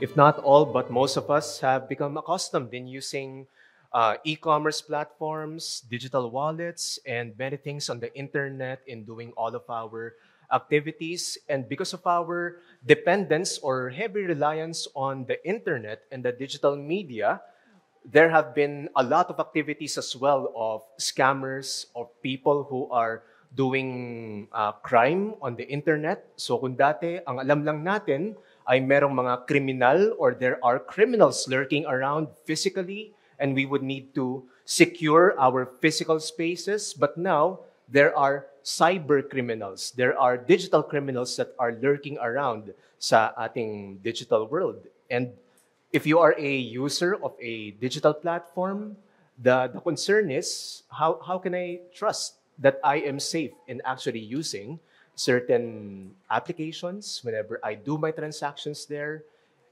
If not all, but most of us have become accustomed in using e-commerce platforms, digital wallets, and many things on the internet in doing all of our activities. And because of our dependence or heavy reliance on the internet and the digital media, there have been a lot of activities as well of scammers or people who are doing crime on the internet. So kung dati, ang alam lang natin ay merong mga criminal or there are criminals lurking around physically and we would need to secure our physical spaces. But now, there are cyber criminals. There are digital criminals that are lurking around sa ating digital world. And if you are a user of a digital platform, the concern is how can I trust that I am safe in actually using certain applications whenever I do my transactions there.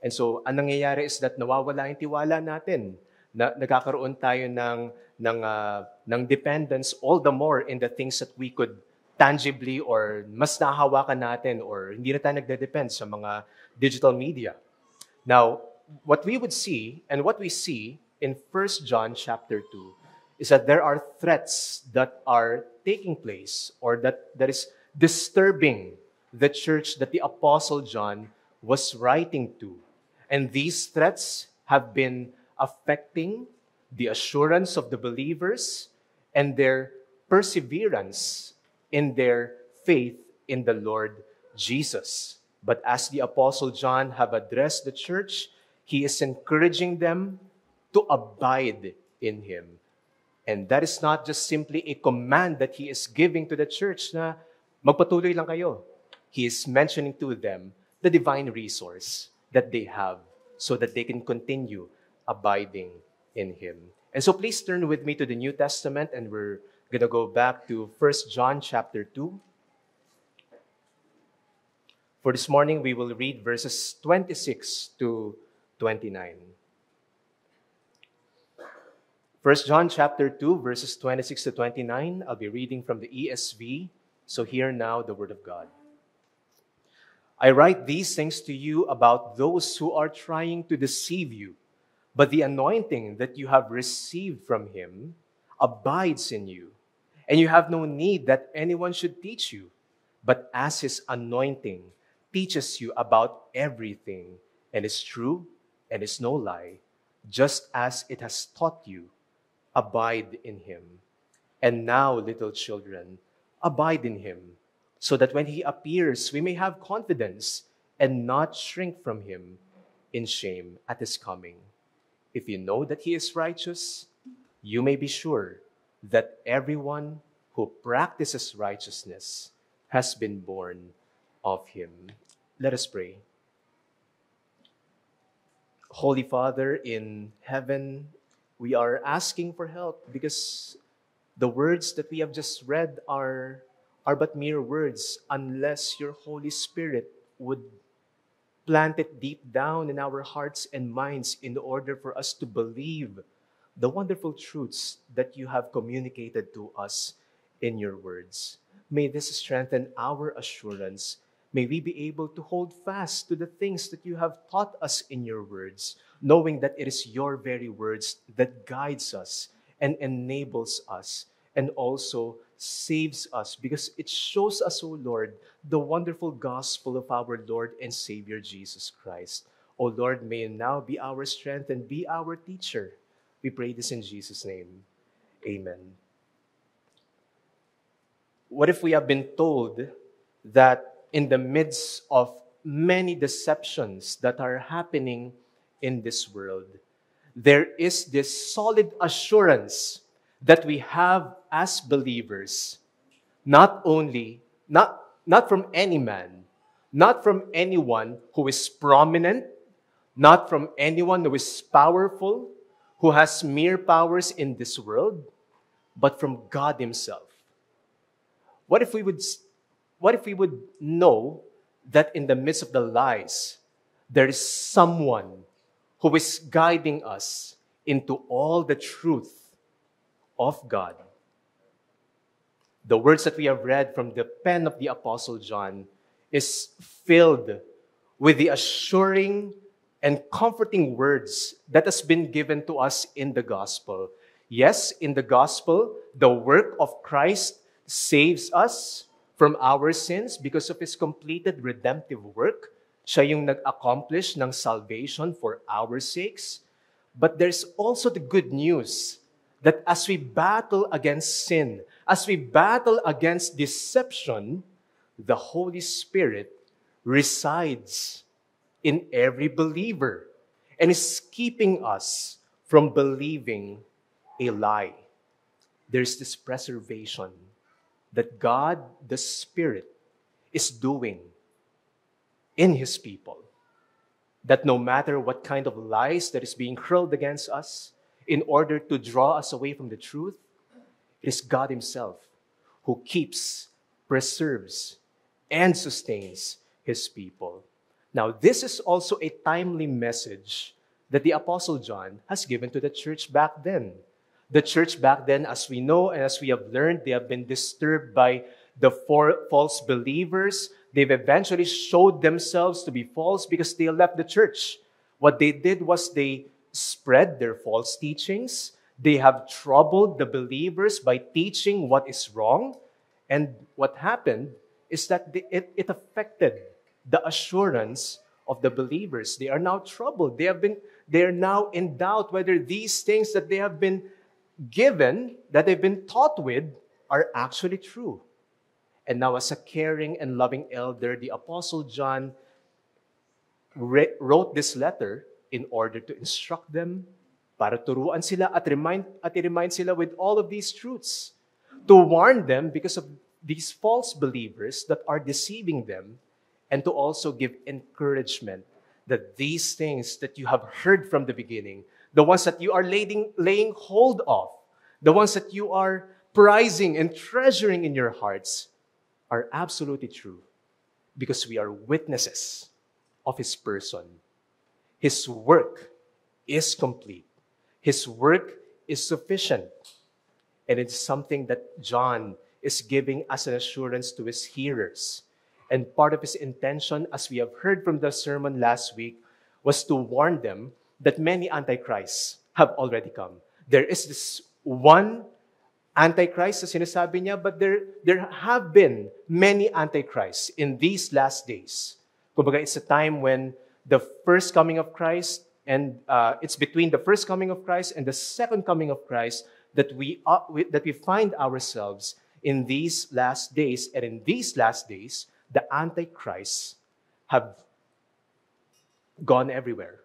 And so, ang nangyayari is that nawawala yung tiwala natin. Nagkakaroon tayo ng dependence all the more in the things that we could tangibly or mas nahahawakan natin or hindi na tayo nagde-depend sa mga digital media. Now, what we would see and what we see in First John chapter 2 is that there are threats that are taking place or that is disturbing the church that the Apostle John was writing to. And these threats have been affecting the assurance of the believers and their perseverance in their faith in the Lord Jesus. But as the Apostle John have addressed the church, he is encouraging them to abide in him. And that is not just simply a command that he is giving to the church na magpatuloy lang kayo. He is mentioning to them the divine resource that they have so that they can continue abiding in him. And so please turn with me to the New Testament and we're going to go back to 1 John chapter 2. For this morning, we will read verses 26 to 29. 1 John chapter 2, verses 26 to 29. I'll be reading from the ESV. So hear now the word of God. I write these things to you about those who are trying to deceive you, but the anointing that you have received from him abides in you, and you have no need that anyone should teach you, but as his anointing teaches you about everything, and is true and is no lie, just as it has taught you, abide in him. And now, little children, abide in him, so that when he appears, we may have confidence and not shrink from him in shame at his coming. If you know that he is righteous, you may be sure that everyone who practices righteousness has been born of him. Let us pray. Holy Father in heaven, we are asking for help because the words that we have just read are but mere words unless your Holy Spirit would plant it deep down in our hearts and minds in order for us to believe the wonderful truths that you have communicated to us in your words. May this strengthen our assurance. May we be able to hold fast to the things that you have taught us in your words, knowing that it is your very words that guides us and enables us and also saves us because it shows us, O Lord, the wonderful gospel of our Lord and Savior Jesus Christ. O Lord, may you now be our strength and be our teacher. We pray this in Jesus' name. Amen. What if we have been told that in the midst of many deceptions that are happening in this world, there is this solid assurance that we have as believers, not from any man, not from anyone who is prominent, not from anyone who is powerful, who has mere powers in this world, but from God himself. What if we would know that in the midst of the lies, there is someone who is guiding us into all the truth of God? The words that we have read from the pen of the Apostle John is filled with the assuring and comforting words that has been given to us in the gospel. Yes, in the gospel, the work of Christ saves us from our sins because of His completed redemptive work. Siya yung nag-accomplish ng salvation for our sakes. But there's also the good news that as we battle against sin, as we battle against deception, the Holy Spirit resides in every believer and is keeping us from believing a lie. There's this preservation that God, the Spirit, is doing in His people. That no matter what kind of lies that is being hurled against us, in order to draw us away from the truth, it is God Himself who keeps, preserves, and sustains His people. Now, this is also a timely message that the Apostle John has given to the church back then. The church back then, as we know and as we have learned, they have been disturbed by the false believers. They've eventually showed themselves to be false because they left the church. What they did was they spread their false teachings. They have troubled the believers by teaching what is wrong. And what happened is that it affected the assurance of the believers. They are now troubled. They are now in doubt whether these things that they have been given, that they've been taught with, are actually true. And now, as a caring and loving elder, the Apostle John wrote this letter in order to instruct them, para turuan sila at i-remind sila with all of these truths, to warn them because of these false believers that are deceiving them, and to also give encouragement that these things that you have heard from the beginning, the ones that you are laying hold of, the ones that you are prizing and treasuring in your hearts, are absolutely true because we are witnesses of His person. His work is complete. His work is sufficient. And it's something that John is giving as an assurance to his hearers. And part of his intention, as we have heard from the sermon last week, was to warn them that many antichrists have already come. There is this one Antichrist, as sinasabi niya, but there have been many Antichrists in these last days. Kumbaga, it's a time when the first coming of Christ, and it's between the first coming of Christ and the second coming of Christ that we find ourselves in these last days. And in these last days, the Antichrists have gone everywhere,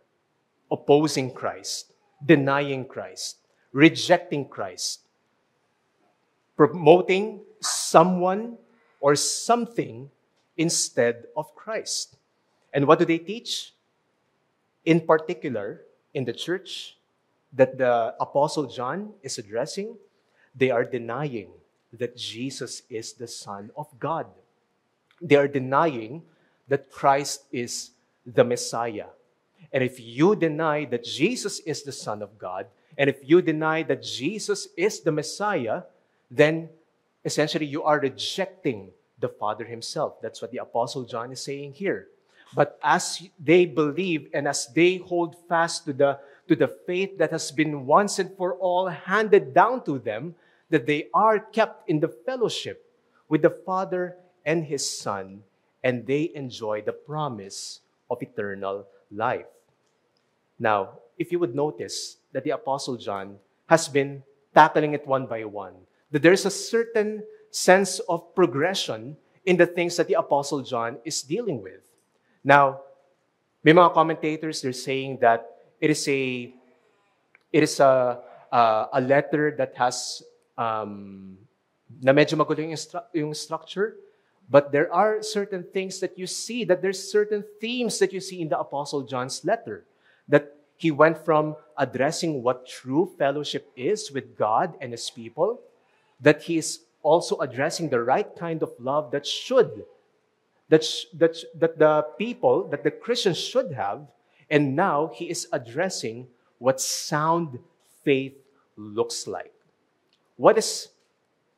opposing Christ, denying Christ, rejecting Christ, promoting someone or something instead of Christ. And what do they teach? In particular, in the church that the Apostle John is addressing, they are denying that Jesus is the Son of God. They are denying that Christ is the Messiah. And if you deny that Jesus is the Son of God, and if you deny that Jesus is the Messiah, then essentially you are rejecting the Father Himself. That's what the Apostle John is saying here. But as they believe and as they hold fast to the faith that has been once and for all handed down to them, that they are kept in the fellowship with the Father and His Son, and they enjoy the promise of eternal life. Now, if you would notice that the Apostle John has been tackling it one by one, that there's a certain sense of progression in the things that the Apostle John is dealing with. Now, may mga commentators, they're saying that it is a letter that has na medyo magulo yung structure, but there are certain things that you see, that there's certain themes that you see in the Apostle John's letter, that he went from addressing what true fellowship is with God and His people, that he is also addressing the right kind of love that the Christians should have, and now he is addressing what sound faith looks like. What is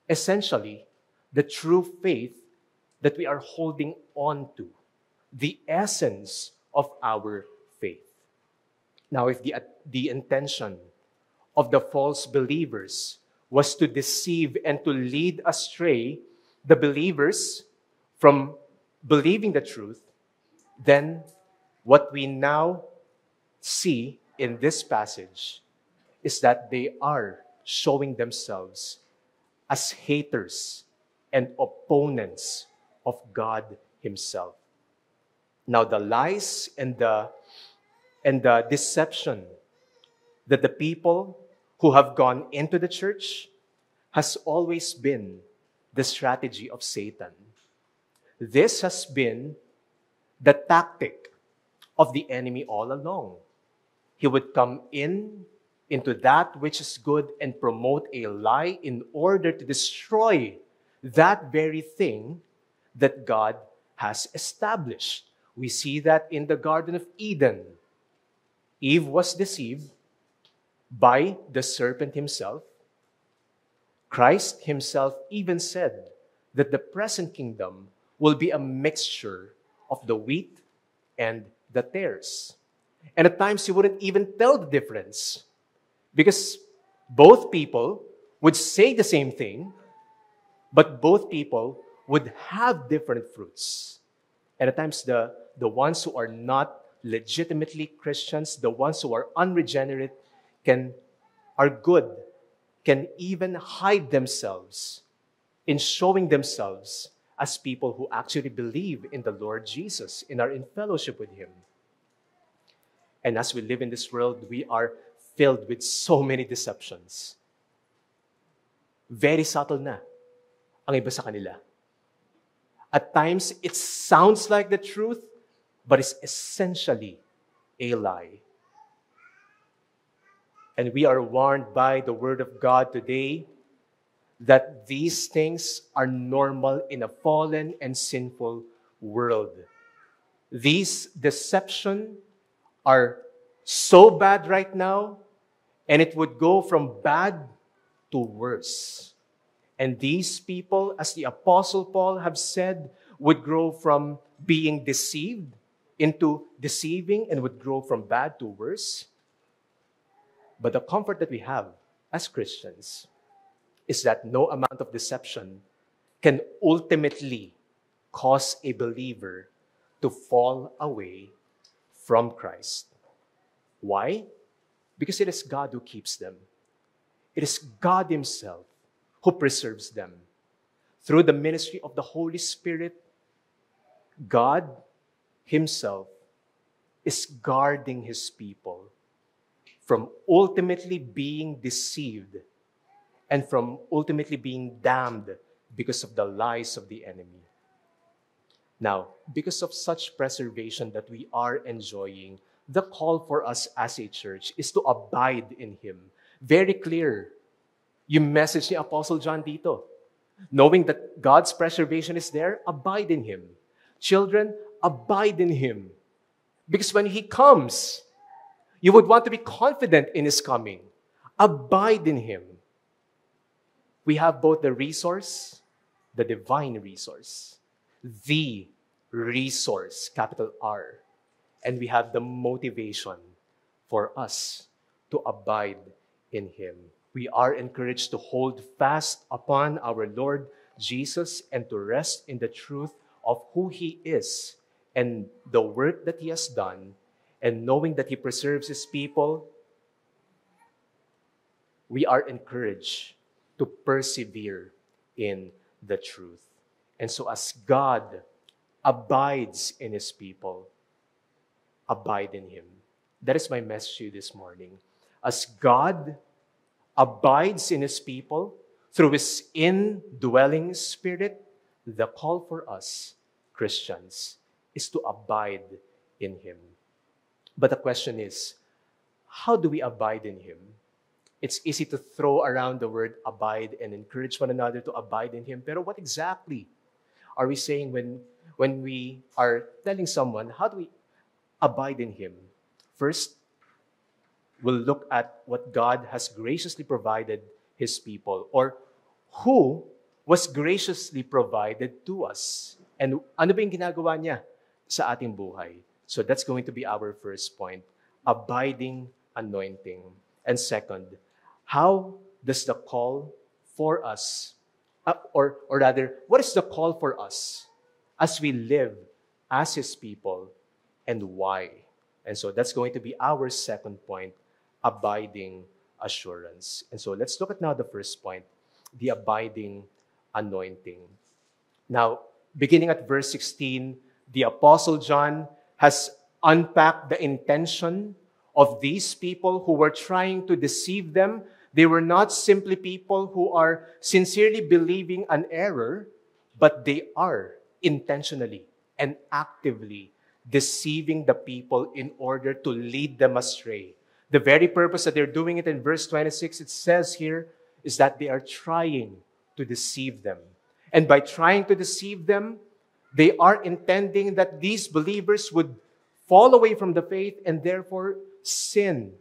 essentially the true faith that we are holding on to, the essence of our faith. Now, if the intention of the false believers was to deceive and to lead astray the believers from believing the truth, then what we now see in this passage is that they are showing themselves as haters and opponents of God Himself. Now, the lies and the deception that the people who have gone into the church has always been the strategy of Satan. This has been the tactic of the enemy all along. He would come into that which is good and promote a lie in order to destroy that very thing that God has established. We see that in the Garden of Eden. Eve was deceived by the serpent himself. Christ himself even said that the present kingdom will be a mixture of the wheat and the tares. And at times he wouldn't even tell the difference because both people would say the same thing, but both people would have different fruits. And at times the ones who are not legitimately Christians, the ones who are unregenerate, are good, can even hide themselves in showing themselves as people who actually believe in the Lord Jesus and are in fellowship with Him. And as we live in this world, we are filled with so many deceptions. Very subtle na ang iba sa kanila. At times, it sounds like the truth, but it's essentially a lie. And we are warned by the Word of God today that these things are normal in a fallen and sinful world. These deceptions are so bad right now, and it would go from bad to worse. And these people, as the Apostle Paul have said, would grow from being deceived into deceiving and would grow from bad to worse. But the comfort that we have as Christians is that no amount of deception can ultimately cause a believer to fall away from Christ. Why? Because it is God who keeps them. It is God Himself who preserves them. Through the ministry of the Holy Spirit, God Himself is guarding His people from ultimately being deceived and from ultimately being damned because of the lies of the enemy. Now, because of such preservation that we are enjoying, the call for us as a church is to abide in Him. Very clear yung message ni Apostle John dito. Knowing that God's preservation is there, abide in Him. Children, abide in Him. Because when He comes, you would want to be confident in His coming. Abide in Him. We have both the resource, the divine resource, the resource, capital R, and we have the motivation for us to abide in Him. We are encouraged to hold fast upon our Lord Jesus and to rest in the truth of who He is and the work that He has done, and knowing that He preserves His people, we are encouraged to persevere in the truth. And so as God abides in His people, abide in Him. That is my message to you this morning. As God abides in His people through His indwelling Spirit, the call for us, Christians, is to abide in Him. But the question is, how do we abide in Him? It's easy to throw around the word abide and encourage one another to abide in Him. Pero what exactly are we saying when we are telling someone, how do we abide in Him? First, we'll look at what God has graciously provided His people, or who was graciously provided to us. And ano ba yung ginagawa niya sa ating buhay? So that's going to be our first point. abiding anointing. And second, how does the call for us, or rather, what is the call for us as we live as His people, and why? And so that's going to be our second point, abiding assurance. And so let's look at now the first point, the abiding anointing. Now, beginning at verse 16, the Apostle John has unpacked the intention of these people who were trying to deceive them. They were not simply people who are sincerely believing an error, but they are intentionally and actively deceiving the people in order to lead them astray. The very purpose that they're doing it in verse 26, it says here, is that they are trying to deceive them. And by trying to deceive them, they are intending that these believers would fall away from the faith and therefore sin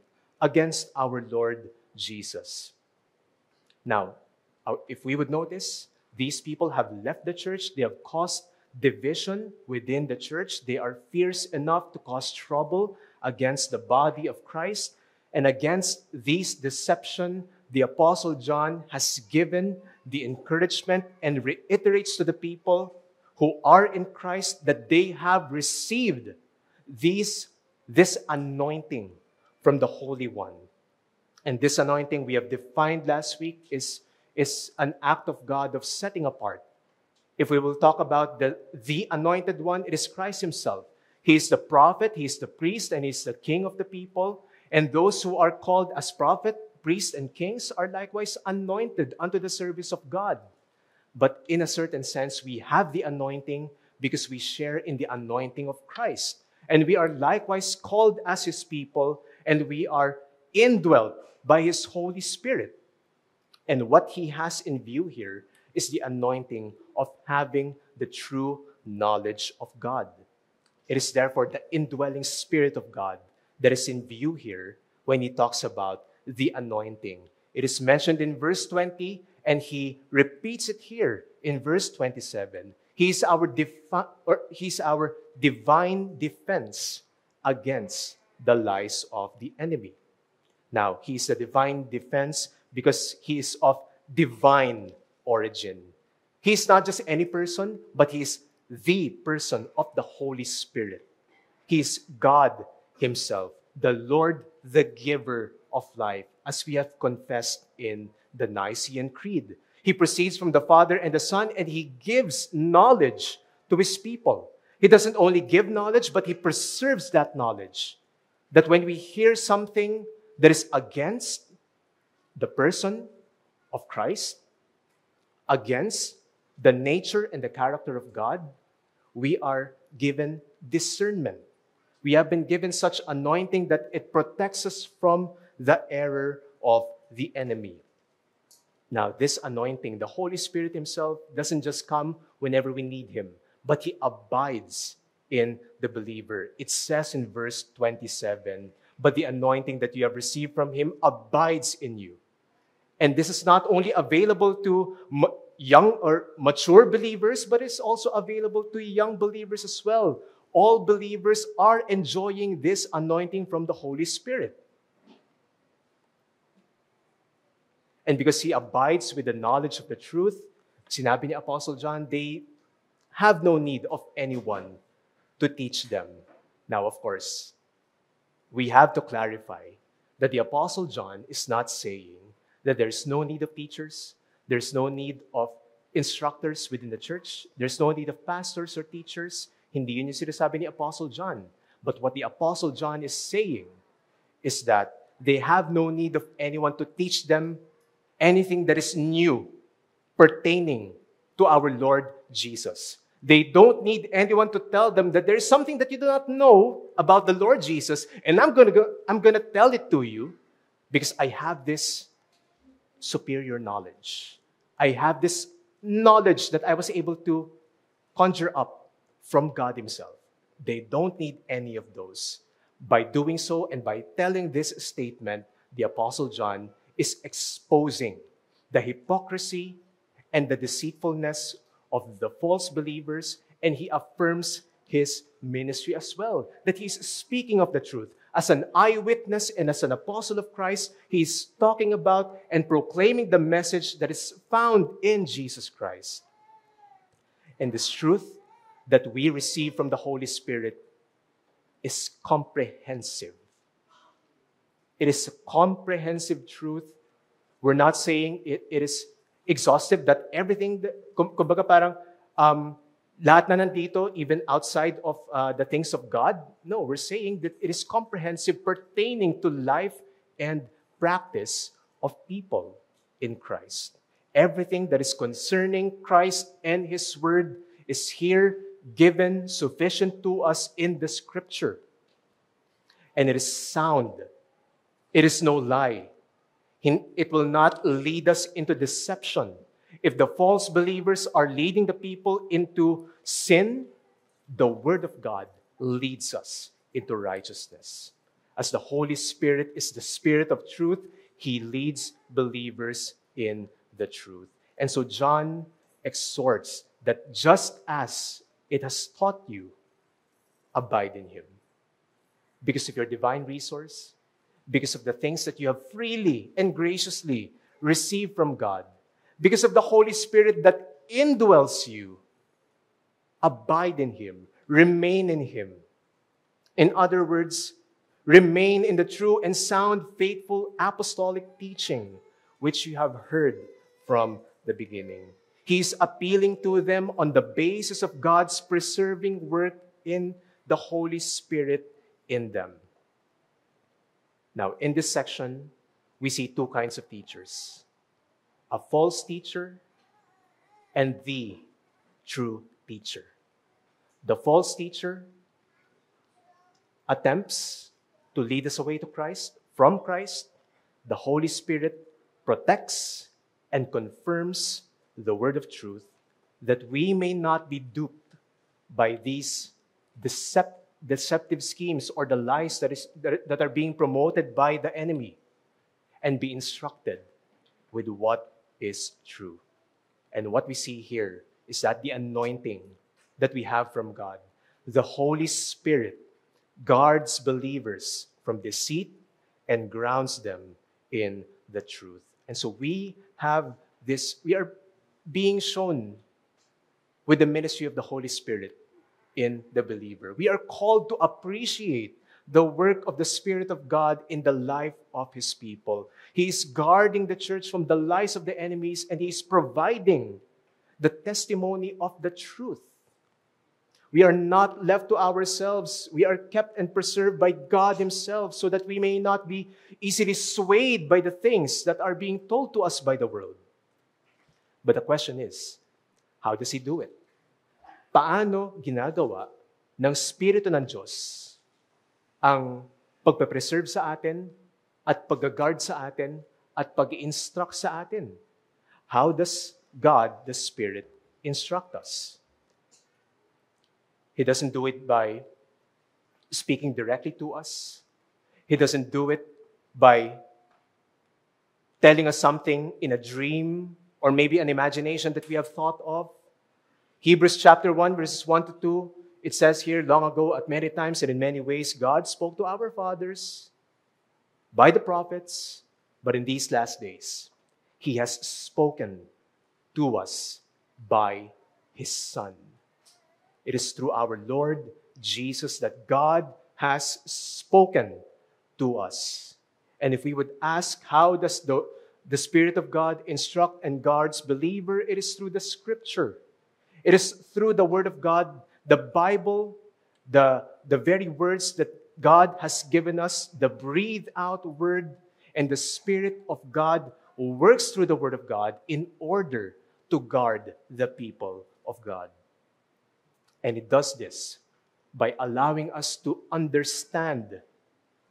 against our Lord Jesus. Now, if we would notice, these people have left the church. They have caused division within the church. They are fierce enough to cause trouble against the body of Christ. And against these deception, the Apostle John has given the encouragement and reiterates to the people who are in Christ that they have received this anointing from the Holy One. And this anointing we have defined last week is an act of God of setting apart. If we will talk about the anointed one, it is Christ Himself. He is the prophet, He is the priest, and He is the king of the people. And those who are called as prophet, priests, and kings are likewise anointed unto the service of God. But in a certain sense, we have the anointing because we share in the anointing of Christ. And we are likewise called as His people, and we are indwelt by His Holy Spirit. And what He has in view here is the anointing of having the true knowledge of God. It is therefore the indwelling Spirit of God that is in view here when He talks about the anointing. It is mentioned in verse 20, and He repeats it here in verse 27. He's our divine defense against the lies of the enemy. Now, He is the divine defense because He is of divine origin. He is not just any person, but He is the person of the Holy Spirit. He is God Himself, the Lord, the giver of life, as we have confessed in the Nicene Creed. He proceeds from the Father and the Son, and He gives knowledge to His people. He doesn't only give knowledge, but He preserves that knowledge. That when we hear something that is against the person of Christ, against the nature and the character of God, we are given discernment. We have been given such anointing that it protects us from the error of the enemy. Now, this anointing, the Holy Spirit Himself, doesn't just come whenever we need Him, but He abides in the believer. It says in verse 27, but the anointing that you have received from Him abides in you. And this is not only available to young or mature believers, but it's also available to young believers as well. All believers are enjoying this anointing from the Holy Spirit. And because He abides with the knowledge of the truth, sinabi ni Apostle John, they have no need of anyone to teach them. Now, of course, we have to clarify that the Apostle John is not saying that there's no need of teachers, there's no need of instructors within the church, there's no need of pastors or teachers. Hindi yun yung sinasabi ni Apostle John. But what the Apostle John is saying is that they have no need of anyone to teach them anything that is new pertaining to our Lord Jesus. They don't need anyone to tell them that there is something that you do not know about the Lord Jesus, and I'm gonna tell it to you because I have this superior knowledge. I have this knowledge that I was able to conjure up from God Himself. They don't need any of those. By doing so and by telling this statement, the Apostle John is exposing the hypocrisy and the deceitfulness of the false believers, and he affirms his ministry as well, that he's speaking of the truth. As an eyewitness and as an apostle of Christ, he's talking about and proclaiming the message that is found in Jesus Christ. And this truth that we receive from the Holy Spirit is comprehensive. It is a comprehensive truth. We're not saying it is exhaustive, that everything, kumbaga parang lahat na nandito, even outside of the things of God. No, we're saying that it is comprehensive, pertaining to life and practice of people in Christ. Everything that is concerning Christ and His Word is here, given, sufficient to us in the Scripture. And it is sound. It is no lie. It will not lead us into deception. If the false believers are leading the people into sin, the Word of God leads us into righteousness. As the Holy Spirit is the Spirit of truth, He leads believers in the truth. And so John exhorts that just as it has taught you, abide in Him. Because of your divine resource, because of the things that you have freely and graciously received from God, because of the Holy Spirit that indwells you, abide in Him, remain in Him. In other words, remain in the true and sound, faithful apostolic teaching which you have heard from the beginning. He is appealing to them on the basis of God's preserving work in the Holy Spirit in them. Now, in this section, we see two kinds of teachers: a false teacher and the true teacher. The false teacher attempts to lead us away to Christ, from Christ. The Holy Spirit protects and confirms the word of truth, that we may not be duped by these deceptive schemes or the lies that are being promoted by the enemy, and be instructed with what is true. And what we see here is that the anointing that we have from God, the Holy Spirit, guards believers from deceit and grounds them in the truth. And so we are being shown with the ministry of the Holy Spirit in the believer. We are called to appreciate the work of the Spirit of God in the life of His people. He is guarding the church from the lies of the enemies, and He is providing the testimony of the truth. We are not left to ourselves. We are kept and preserved by God Himself so that we may not be easily swayed by the things that are being told to us by the world. But the question is, how does He do it? Paano ginagawa ng Espiritu ng Diyos ang pagpe-preserve sa atin at pag-guard sa atin at pag-instruct sa atin? How does God, the Spirit, instruct us? He doesn't do it by speaking directly to us. He doesn't do it by telling us something in a dream or maybe an imagination that we have thought of. Hebrews chapter 1, verses 1 to 2, it says here, long ago, at many times and in many ways, God spoke to our fathers by the prophets, but in these last days, He has spoken to us by His Son. It is through our Lord Jesus that God has spoken to us. And if we would ask, how does the Spirit of God instruct and guards believer? It is through the Scripture. It is through the Word of God, the Bible, the very words that God has given us, the breathed out Word, and the Spirit of God works through the Word of God in order to guard the people of God. And it does this by allowing us to understand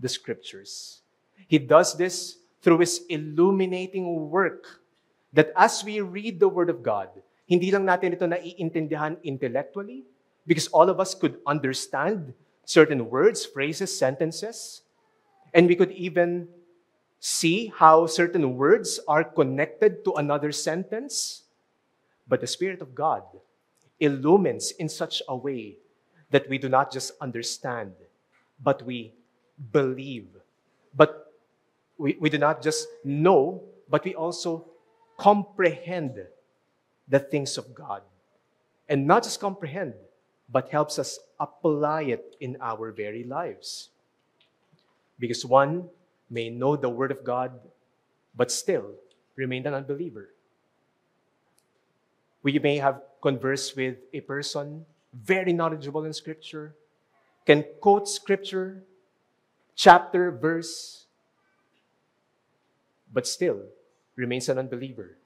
the Scriptures. He does this through His illuminating work, that as we read the Word of God, hindi lang natin ito naiintindihan intellectually, because all of us could understand certain words, phrases, sentences, and we could even see how certain words are connected to another sentence. But the Spirit of God illumines in such a way that we do not just understand, but we believe. But we do not just know, but we also comprehend the things of God. And not just comprehend, but helps us apply it in our very lives. Because one may know the Word of God, but still remain an unbeliever. We may have conversed with a person very knowledgeable in Scripture, can quote Scripture, chapter, verse, but still remains an unbeliever.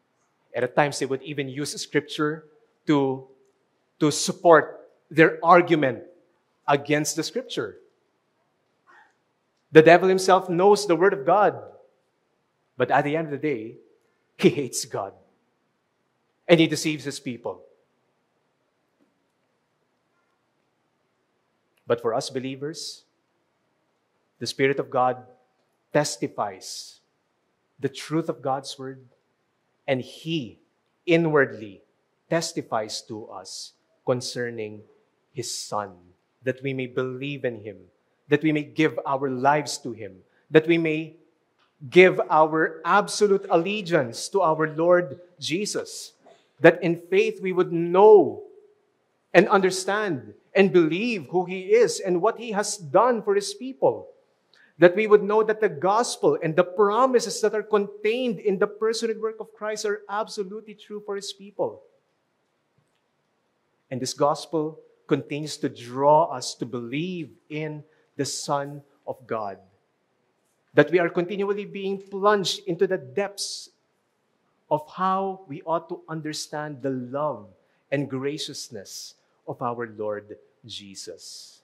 And at times they would even use Scripture to support their argument against the Scripture. The devil himself knows the Word of God, but at the end of the day, he hates God. And he deceives his people. But for us believers, the Spirit of God testifies the truth of God's Word, and He inwardly testifies to us concerning His Son, that we may believe in Him, that we may give our lives to Him, that we may give our absolute allegiance to our Lord Jesus, that in faith we would know and understand and believe who He is and what He has done for His people. That we would know that the gospel and the promises that are contained in the person and work of Christ are absolutely true for His people. And this gospel continues to draw us to believe in the Son of God. That we are continually being plunged into the depths of how we ought to understand the love and graciousness of our Lord Jesus.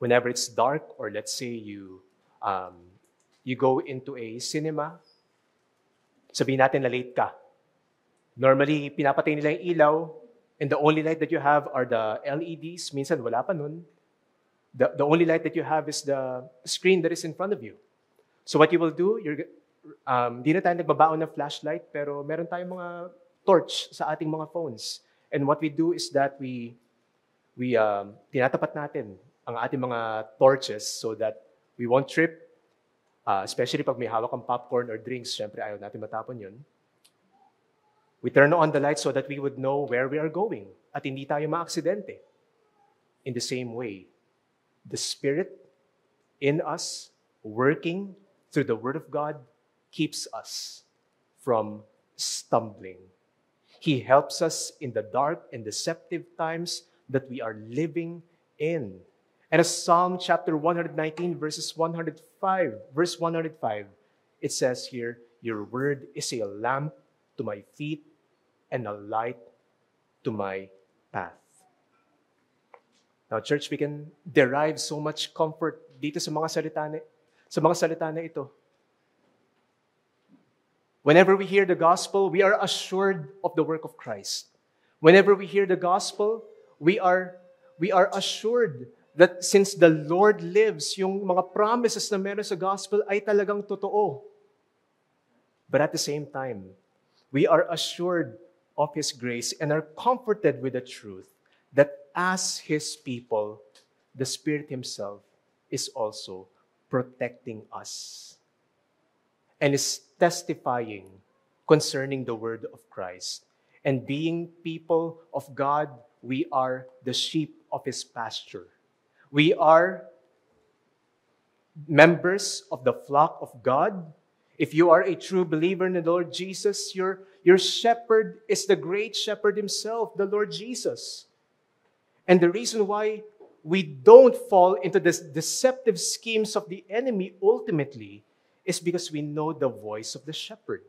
Whenever it's dark, or let's say you go into a cinema, sabihin natin na late ka. Normally, pinapatay nila yung ilaw, and the only light that you have are the LEDs. Minsan, wala pa nun. The only light that you have is the screen that is in front of you. So what you will do, di na tayo nagbabaon ng flashlight, pero meron tayong mga torch sa ating mga phones. And what we do is that we tinatapat natin ang ating mga torches so that we won't trip, especially pag may hawak kang popcorn or drinks, syempre ayaw natin matapon yun. We turn on the light so that we would know where we are going at hindi tayo maaksidente. In the same way, the Spirit in us, working through the Word of God, keeps us from stumbling. He helps us in the dark and deceptive times that we are living in. And as Psalm chapter 119, verse 105, it says here, "Your word is a lamp to my feet and a light to my path." Now, church, we can derive so much comfort dito sa mga salita na ito. Whenever we hear the gospel, we are assured of the work of Christ. Whenever we hear the gospel, we are assured that since the Lord lives, yung mga promises na meron sa gospel ay talagang totoo. But at the same time, we are assured of His grace and are comforted with the truth that as His people, the Spirit Himself is also protecting us and is testifying concerning the word of Christ. And being people of God, we are the sheep of His pasture. We are members of the flock of God. If you are a true believer in the Lord Jesus, your shepherd is the great shepherd Himself, the Lord Jesus. And the reason why we don't fall into the deceptive schemes of the enemy ultimately is because we know the voice of the shepherd.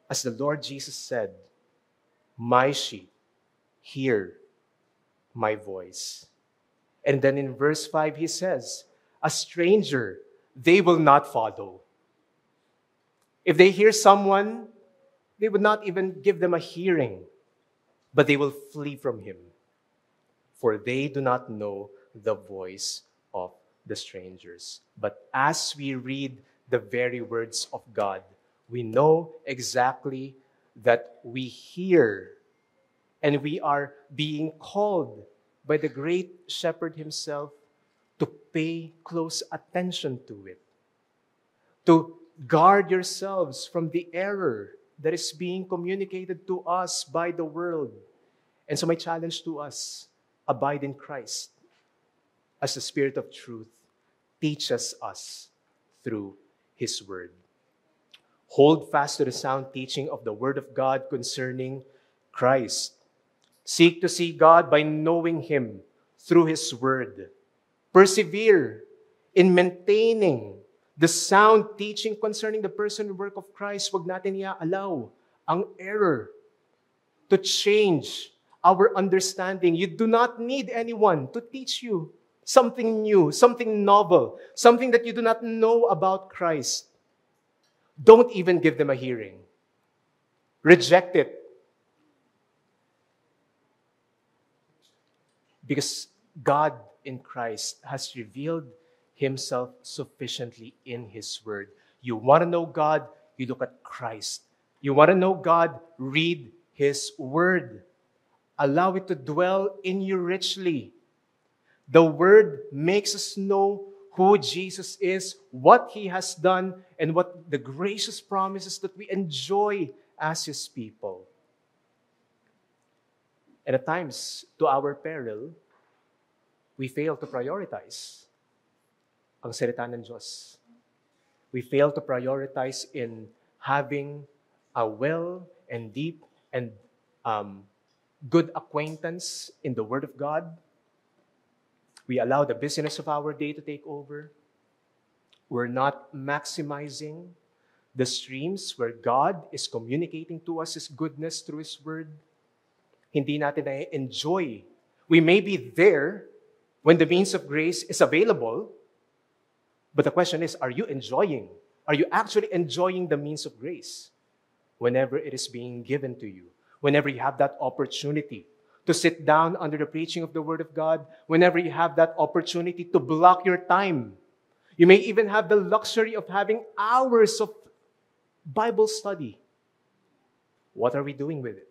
As the Lord Jesus said, "My sheep hear my voice." And then in verse 5, He says, "A stranger they will not follow." If they hear someone, they would not even give them a hearing, but they will flee from him, for they do not know the voice of the strangers. But as we read the very words of God, we know exactly that we hear And we are being called by the great shepherd himself to pay close attention to it, to guard yourselves from the error that is being communicated to us by the world. And so my challenge to us, abide in Christ as the Spirit of truth teaches us through His Word. Hold fast to the sound teaching of the Word of God concerning Christ. Seek to see God by knowing Him through His Word. Persevere in maintaining the sound teaching concerning the person and work of Christ. Huwag natin i-allow ang error to change our understanding. You do not need anyone to teach you something new, something novel, something that you do not know about Christ. Don't even give them a hearing. Reject it. Because God in Christ has revealed Himself sufficiently in His Word. You want to know God, you look at Christ. You want to know God, read His Word. Allow it to dwell in you richly. The Word makes us know who Jesus is, what He has done, and what the gracious promises that we enjoy as His people. And at times, to our peril, we fail to prioritize ang salita ng Diyos. We fail to prioritize in having a well and deep and good acquaintance in the Word of God. We allow the busyness of our day to take over. We're not maximizing the streams where God is communicating to us His goodness through His Word. Hindi natin na-enjoy. We may be there when the means of grace is available, but the question is, are you enjoying? Are you actually enjoying the means of grace whenever it is being given to you? Whenever you have that opportunity to sit down under the preaching of the Word of God, whenever you have that opportunity to block your time. You may even have the luxury of having hours of Bible study. What are we doing with it?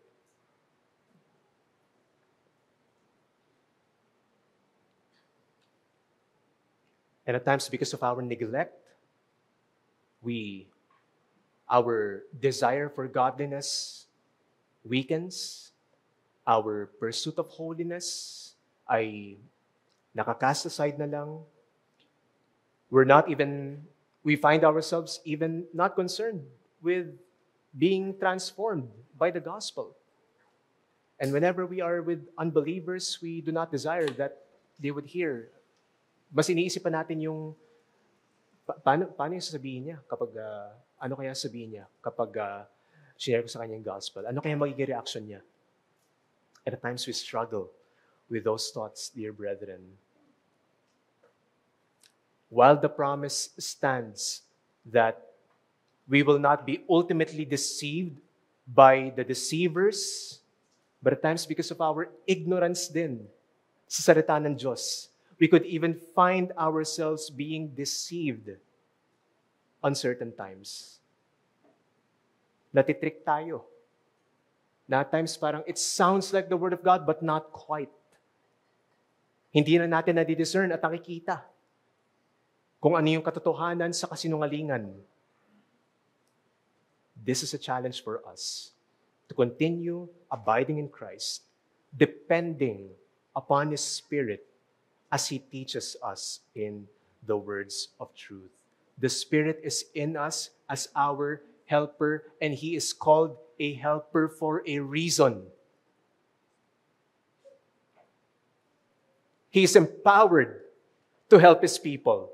And at times, because of our neglect, our desire for godliness weakens. Our pursuit of holiness ay nakakast aside na lang. We find ourselves even not concerned with being transformed by the gospel. And whenever we are with unbelievers, we do not desire that they would hear. Mas iniisip pa natin yung, paano yung sasabihin niya kapag, ano kaya sabihin niya kapag share ko sa kanya yung gospel? Ano kaya magiging reaction niya? And at times we struggle with those thoughts, dear brethren. While the promise stands that we will not be ultimately deceived by the deceivers, but at times because of our ignorance din sa salita ng Diyos, we could even find ourselves being deceived on certain times. Natitrick tayo. Na at times parang it sounds like the Word of God but not quite. Hindi na natin nadidiscern at nakikita kung ano yung katotohanan sa kasinungalingan. This is a challenge for us to continue abiding in Christ, depending upon His Spirit as He teaches us in the words of truth. The Spirit is in us as our helper, and He is called a helper for a reason. He is empowered to help His people.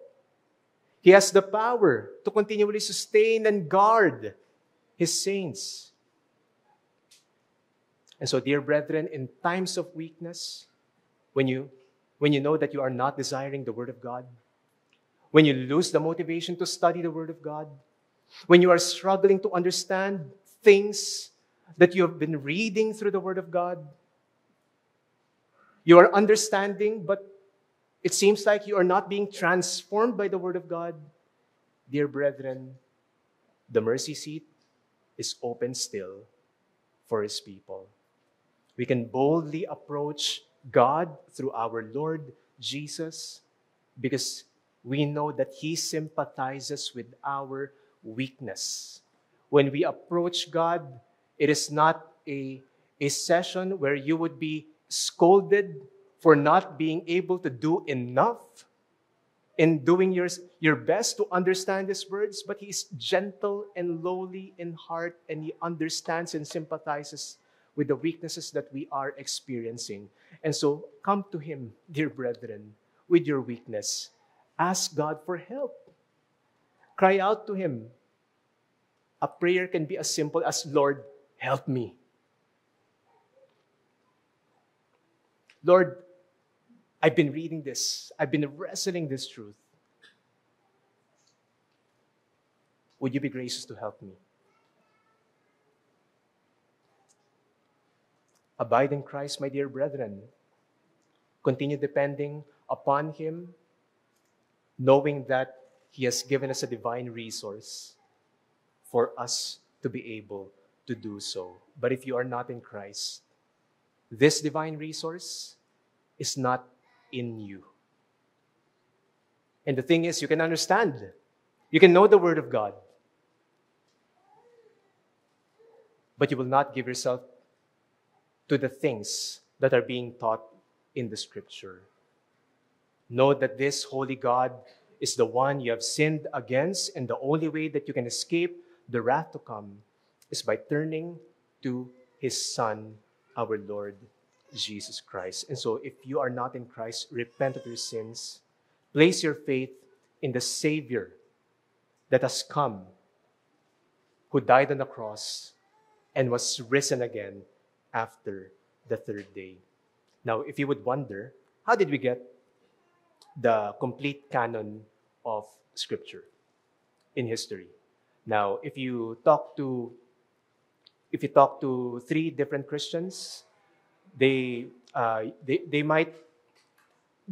He has the power to continually sustain and guard His saints. And so, dear brethren, in times of weakness, when you know that you are not desiring the Word of God, when you lose the motivation to study the Word of God, when you are struggling to understand things that you have been reading through the Word of God, you are understanding, but it seems like you are not being transformed by the Word of God. Dear brethren, the mercy seat is open still for His people. We can boldly approach God through our Lord Jesus because we know that He sympathizes with our weakness. When we approach God, it is not a session where you would be scolded for not being able to do enough in doing your best to understand His words, but He is gentle and lowly in heart, and He understands and sympathizes with the weaknesses that we are experiencing. And so come to Him, dear brethren, with your weakness. Ask God for help. Cry out to Him. A prayer can be as simple as, Lord, help me. Lord, I've been reading this. I've been wrestling this truth. Would you be gracious to help me? Abide in Christ, my dear brethren. Continue depending upon Him, knowing that He has given us a divine resource for us to be able to do so. But if you are not in Christ, this divine resource is not in you. And the thing is, you can understand. You can know the Word of God. But you will not give yourself to the things that are being taught in the Scripture. Know that this holy God is the one you have sinned against, and the only way that you can escape the wrath to come is by turning to His Son, our Lord Jesus Christ. And so if you are not in Christ, repent of your sins. Place your faith in the Savior that has come, who died on the cross and was risen again after the third day. Now, if you would wonder, how did we get the complete canon of Scripture in history? Now, if you talk to 3 different Christians, they might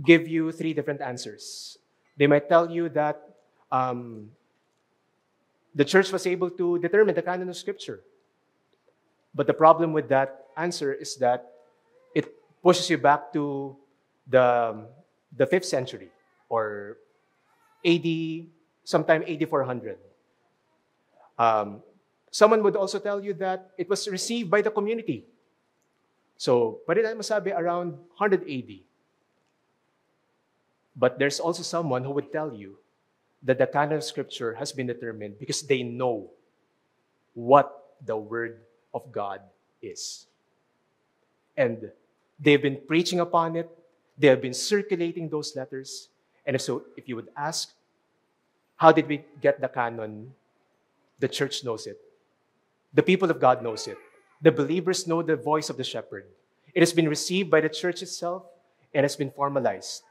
give you 3 different answers. They might tell you that the church was able to determine the canon of Scripture. But the problem with that answer is that it pushes you back to the 5th century or AD, sometime AD 400. Someone would also tell you that it was received by the community. So, pwede tayo masabi around 100 AD. But there's also someone who would tell you that the canon of Scripture has been determined because they know what the Word of God is. And they've been preaching upon it. They have been circulating those letters. And if you would ask, how did we get the canon? The church knows it. The people of God knows it. The believers know the voice of the shepherd. It has been received by the church itself and has been formalized.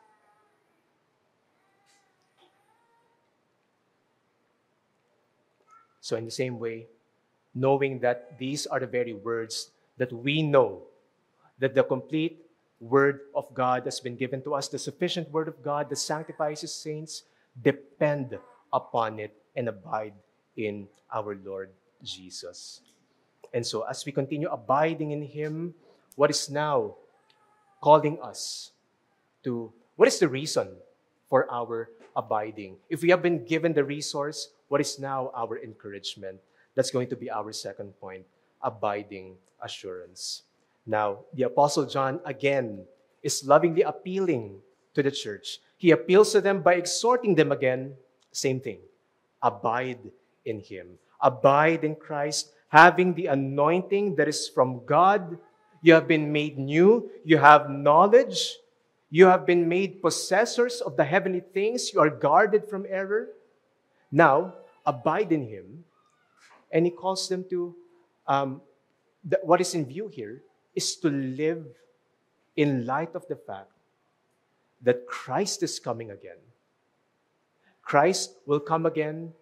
So in the same way, knowing that these are the very words that we know, that the complete Word of God has been given to us, the sufficient Word of God that sanctifies His saints, depend upon it and abide in our Lord Jesus. And so as we continue abiding in Him, what is now calling us to, what is the reason for our abiding? If we have been given the resource, what is now our encouragement? That's going to be our second point, abiding assurance. Now, the Apostle John, again, is lovingly appealing to the church. He appeals to them by exhorting them again, same thing, abide in Him. Abide in Christ, having the anointing that is from God. You have been made new. You have knowledge. You have been made possessors of the heavenly things. You are guarded from error. Now, abide in Him. And He calls them to, what is in view here is to live in light of the fact that Christ is coming again. Christ will come again.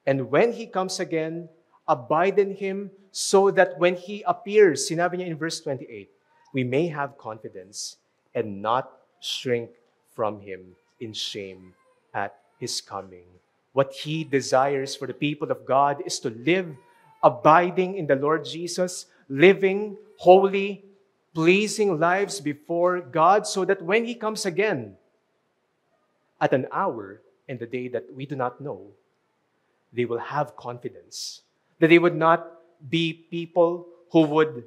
And when He comes again, abide in Him so that when He appears, sinabi niya in verse 28, we may have confidence and not shrink from Him in shame at His coming. What He desires for the people of God is to live abiding in the Lord Jesus, living holy, pleasing lives before God so that when He comes again at an hour and the day that we do not know, they will have confidence. That they would not be people who would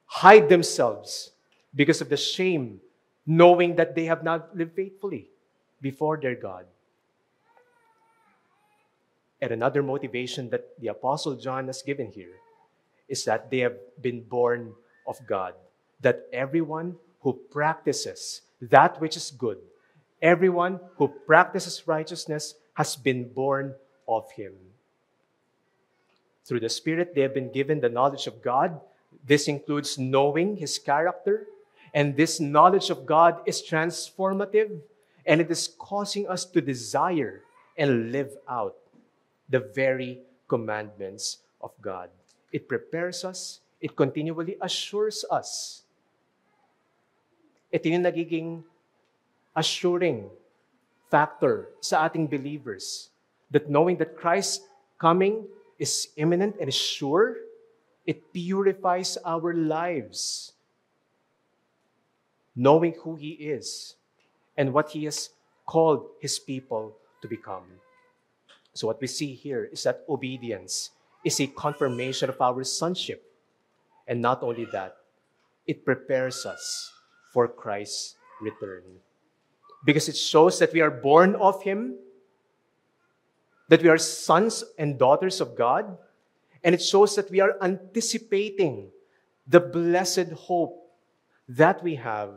hide themselves because of the shame, knowing that they have not lived faithfully before their God. And another motivation that the Apostle John has given here is that they have been born of God. That everyone who practices that which is good, everyone who practices righteousness has been born of Him. Through the Spirit, they have been given the knowledge of God. This includes knowing His character. And this knowledge of God is transformative. And it is causing us to desire and live out the very commandments of God. It prepares us. It continually assures us. Ito yung nagiging assuring factor sa ating believers. That knowing that Christ's coming is imminent and is sure, it purifies our lives. Knowing who He is and what He has called His people to become. So what we see here is that obedience is a confirmation of our sonship. And not only that, it prepares us for Christ's return. Because it shows that we are born of Him, that we are sons and daughters of God, and it shows that we are anticipating the blessed hope that we have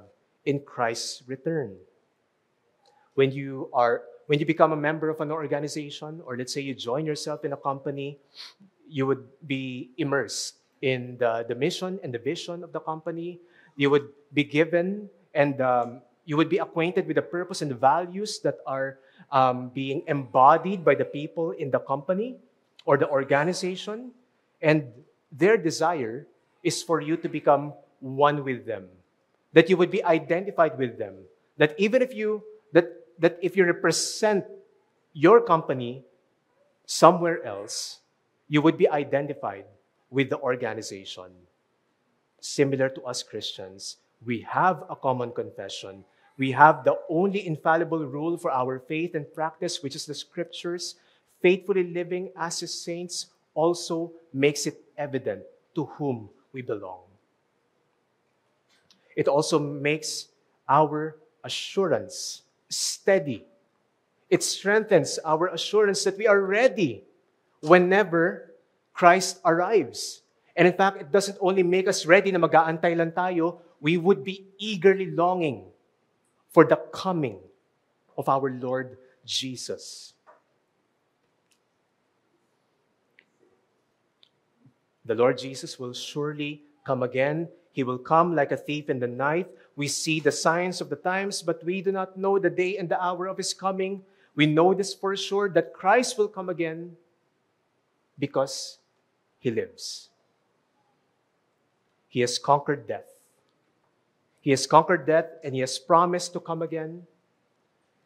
in Christ's return. When you become a member of an organization, or let's say you join yourself in a company, you would be immersed in the mission and the vision of the company. You would be given and you would be acquainted with the purpose and the values that are being embodied by the people in the company or the organization. And their desire is for you to become one with them. That you would be identified with them. That even if you represent your company somewhere else, you would be identified with the organization. Similar to us Christians, we have a common confession. We have the only infallible rule for our faith and practice, which is the Scriptures. Faithfully living as His saints also makes it evident to whom we belong. It also makes our assurance steady. It strengthens our assurance that we are ready whenever Christ arrives. And in fact, it doesn't only make us ready na mag-aantay lang tayo, we would be eagerly longing for the coming of our Lord Jesus. The Lord Jesus will surely come again. He will come like a thief in the night. We see the signs of the times, but we do not know the day and the hour of His coming. We know this for sure, that Christ will come again because He lives. He has conquered death. He has conquered death, and He has promised to come again.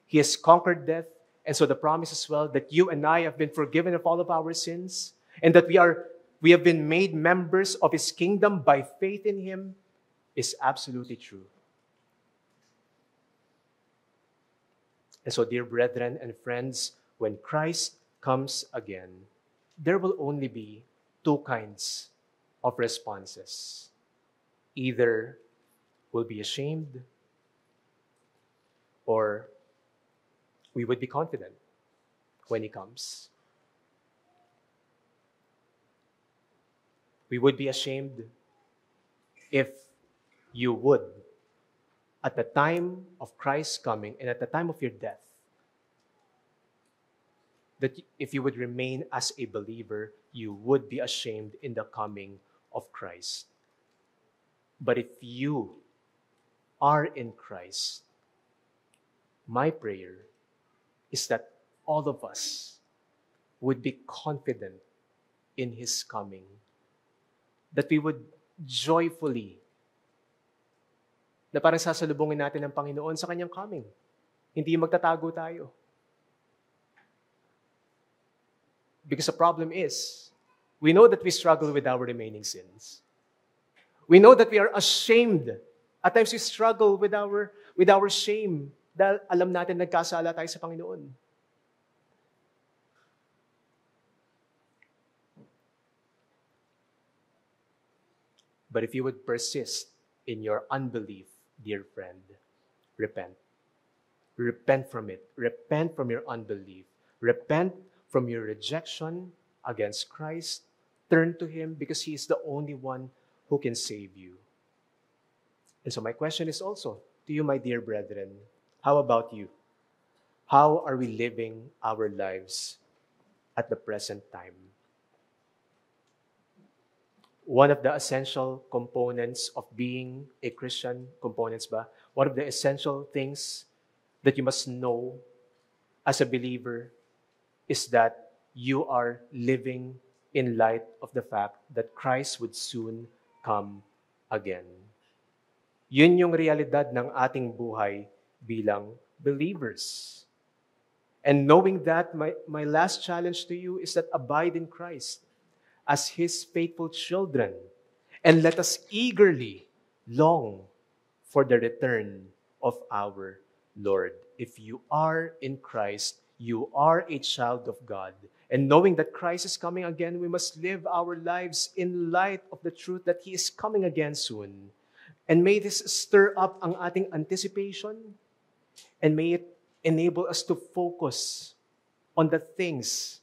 He has conquered death, and so the promise as well that you and I have been forgiven of all of our sins, and that we have been made members of His kingdom by faith in Him is absolutely true. And so, dear brethren and friends, when Christ comes again, there will only be two kinds of responses. Either we'll be ashamed, or we would be confident when He comes. We would be ashamed if you would, at the time of Christ's coming and at the time of your death, that if you would remain as a believer, you would be ashamed in the coming of Christ. But if you are in Christ, my prayer is that all of us would be confident in His coming. That we would joyfully, na parang sasalubungin natin ang Panginoon sa Kanyang coming. Hindi magtatago tayo. Because the problem is, we know that we struggle with our remaining sins. We know that we are ashamed. At times we struggle with our shame dahil alam natin nagkasala tayo sa Panginoon. But if you would persist in your unbelief, dear friend, repent. Repent from it. Repent from your unbelief. Repent from your rejection against Christ. Turn to Him because He is the only one who can save you. And so my question is also to you, my dear brethren, how about you? How are we living our lives at the present time? One of the essential components of being a Christian, one of the essential things that you must know as a believer is that you are living in light of the fact that Christ would soon come again. Yun yung realidad ng ating buhay bilang believers. And knowing that, my last challenge to you is that abide in Christ as His faithful children, and let us eagerly long for the return of our Lord. If you are in Christ, you are a child of God. And knowing that Christ is coming again, we must live our lives in light of the truth that He is coming again soon. And may this stir up ang ating anticipation, and may it enable us to focus on the things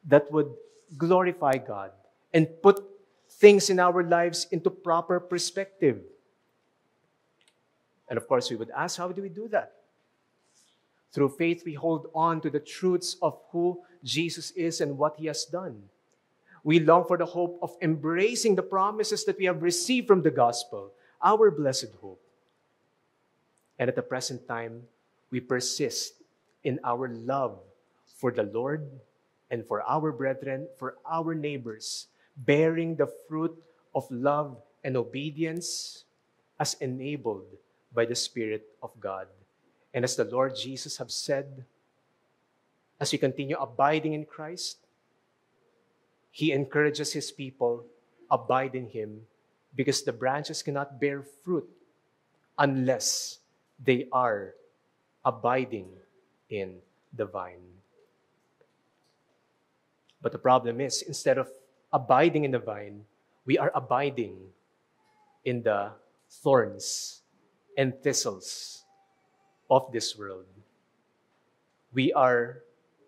that would glorify God and put things in our lives into proper perspective. And of course, we would ask, how do we do that? Through faith, we hold on to the truths of who Jesus is and what He has done. We long for the hope of embracing the promises that we have received from the gospel, our blessed hope. And at the present time, we persist in our love for the Lord and for our brethren, for our neighbors, bearing the fruit of love and obedience as enabled by the Spirit of God. And as the Lord Jesus have said, as we continue abiding in Christ, He encourages His people, abide in Him, because the branches cannot bear fruit unless they are abiding in the vine. But the problem is, instead of abiding in the vine, we are abiding in the thorns and thistles of this world. We are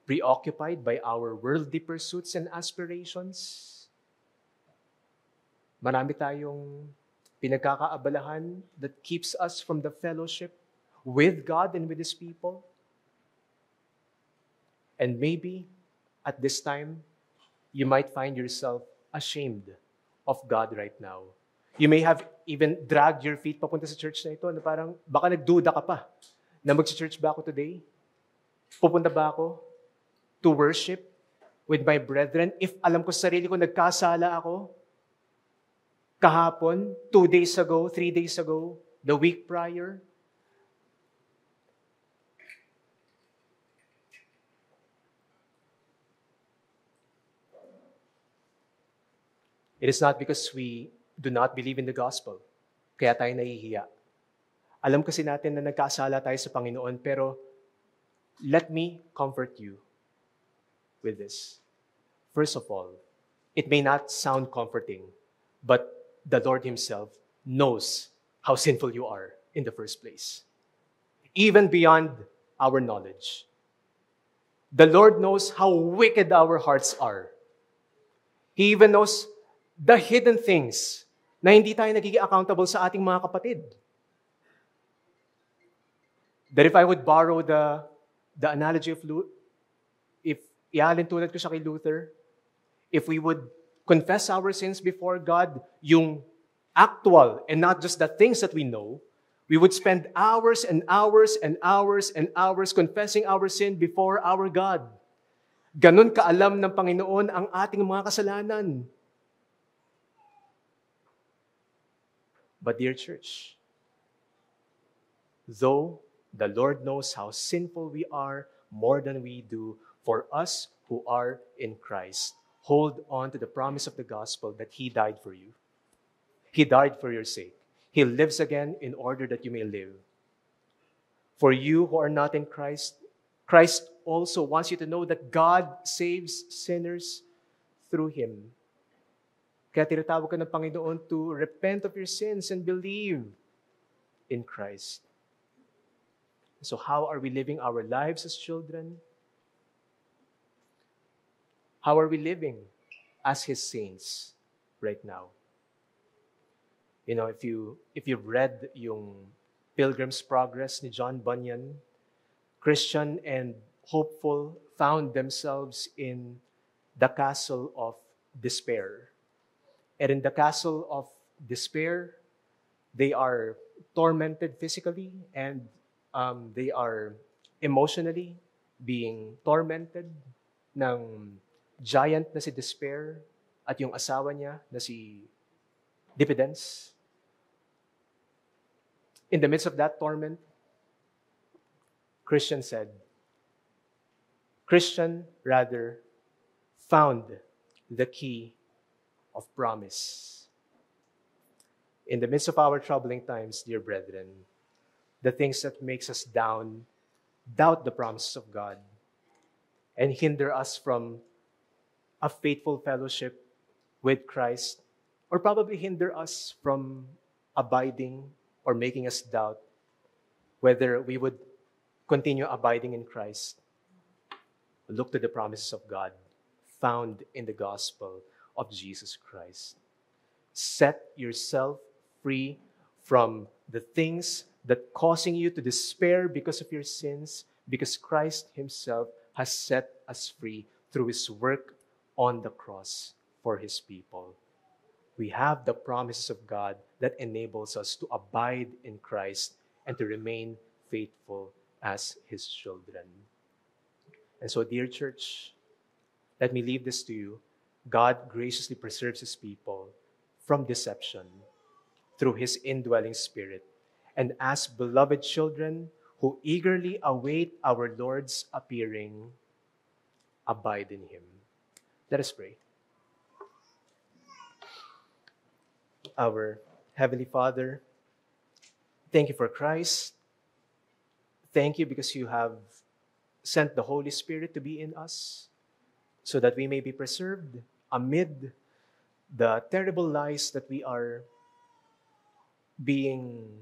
preoccupied by our worldly pursuits and aspirations. Marami tayong pinagkakaabalahan that keeps us from the fellowship with God and with His people. And maybe at this time, you might find yourself ashamed of God right now. You may have even dragged your feet papunta sa church na ito na parang baka nagduda ka pa na mag-church ba ako today? Pupunta ba ako to worship with my brethren if alam ko sa sarili ko nagkasala ako kahapon, 2 days ago, 3 days ago, the week prior? It is not because we do not believe in the gospel, kaya tayo nahihiya. Alam kasi natin na nagkasala tayo sa Panginoon, pero let me comfort you with this. First of all, it may not sound comforting, but the Lord Himself knows how sinful you are in the first place, even beyond our knowledge. The Lord knows how wicked our hearts are. He even knows the hidden things na hindi tayo nagiging accountable sa ating mga kapatid. That if I would borrow the analogy of if ialin tulad ko siya kay Luther, if we would confess our sins before God, yung actual and not just the things that we know, we would spend hours and hours and hours and hours confessing our sin before our God. Ganun kaalam ng Panginoon ang ating mga kasalanan. But dear church, though the Lord knows how sinful we are more than we do, for us who are in Christ, hold on to the promise of the gospel that He died for you. He died for your sake. He lives again in order that you may live. For you who are not in Christ, Christ also wants you to know that God saves sinners through Him. Kaya tinatawag ka ng Panginoon to repent of your sins and believe in Christ. So how are we living our lives as children? How are we living as His saints right now? You know, if you've read yung Pilgrim's Progress ni John Bunyan, Christian and hopeful found themselves in the castle of despair. And in the castle of despair, they are tormented physically and they are emotionally being tormented ng giant na si despair at yung asawa niya na si Dippidance. In the midst of that torment, Christian rather found the key of promise. In the midst of our troubling times, dear brethren, the things that makes us down, doubt the promises of God, and hinder us from a faithful fellowship with Christ, or probably hinder us from abiding or making us doubt whether we would continue abiding in Christ. Look to the promises of God found in the gospel of Jesus Christ. Set yourself free from the things that causing you to despair because of your sins, because Christ Himself has set us free through His work on the cross for His people. We have the promises of God that enables us to abide in Christ and to remain faithful as His children. And so, dear church, let me leave this to you. God graciously preserves His people from deception through His indwelling Spirit. And as beloved children who eagerly await our Lord's appearing, abide in Him. Let us pray. Our Heavenly Father, thank You for Christ. Thank You because You have sent the Holy Spirit to be in us so that we may be preserved amid the terrible lies that we are being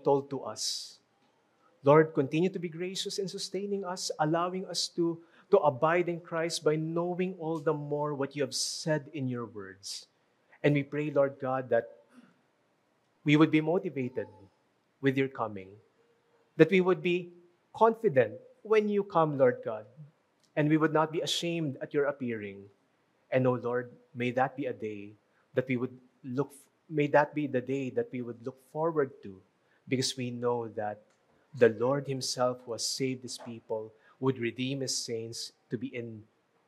told to us. Lord, continue to be gracious in sustaining us, allowing us to abide in Christ by knowing all the more what You have said in Your words. And we pray, Lord God, that we would be motivated with Your coming, that we would be confident when You come, Lord God, and we would not be ashamed at Your appearing. And, oh Lord, may that be a day that we would may that be the day that we would look forward to, because we know that the Lord Himself who has saved His people would redeem His saints to be in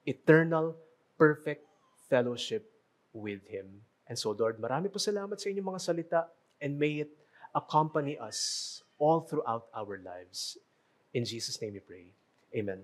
eternal, perfect fellowship with Him. And so, Lord, marami po salamat sa inyong mga salita, and may it accompany us all throughout our lives. In Jesus' name we pray. Amen.